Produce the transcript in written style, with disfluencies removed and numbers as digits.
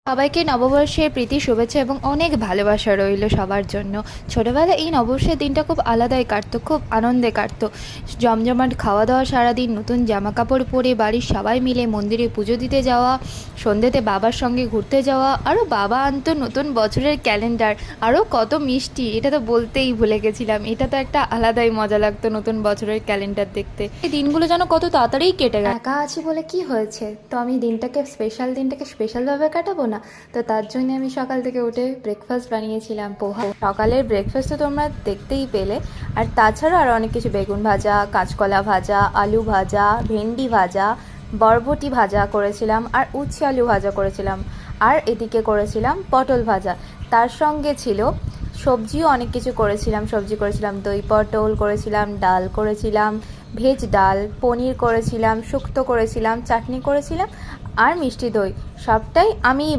সবাইকে নববর্ষের প্রীতি শুভেচ্ছা এবং অনেক ভালোবাসা রইল সবার জন্য। ছোটোবেলায় এই নববর্ষের দিনটা খুব আলাদাই কাটতো, খুব আনন্দে কাটতো। জমজমাট খাওয়া দাওয়া, সারাদিন নতুন জামা কাপড় পরে বাড়ির সবাই মিলে মন্দিরে পুজো দিতে যাওয়া, সন্ধ্যেতে বাবার সঙ্গে ঘুরতে যাওয়া, আরও বাবা আনতো নতুন বছরের ক্যালেন্ডার, আরও কত মিষ্টি, এটা তো বলতেই ভুলে গেছিলাম। এটা তো একটা আলাদাই মজা লাগতো নতুন বছরের ক্যালেন্ডার দেখতে। এই দিনগুলো যেন কত তাড়াতাড়ি কেটে গেল। একা আছি বলে কি হয়েছে, তো আমি দিনটাকে স্পেশালভাবে কাটাবো না? তো তার জন্য আমি সকাল থেকে উঠে ব্রেকফাস্ট বানিয়েছিলাম, পোহা। সকালের ব্রেকফাস্ট তো তোমরা দেখতেই পেলে। আর তাছাড়া আরও অনেক কিছু, বেগুন ভাজা, কাঁচকলা ভাজা, আলু ভাজা, ভেন্ডি ভাজা, বরবটি ভাজা করেছিলাম, আর উচ্ছে আলু ভাজা করেছিলাম, আর এদিকে করেছিলাম পটল ভাজা। তার সঙ্গে ছিল সবজিও অনেক কিছু করেছিলাম। সবজি করেছিলাম দই পটল করেছিলাম, ডাল করেছিলাম, ভেজ ডাল, পনির করেছিলাম, শুক্তো করেছিলাম, চাটনি করেছিলাম, আর মিষ্টি দই। সবটাই আমিই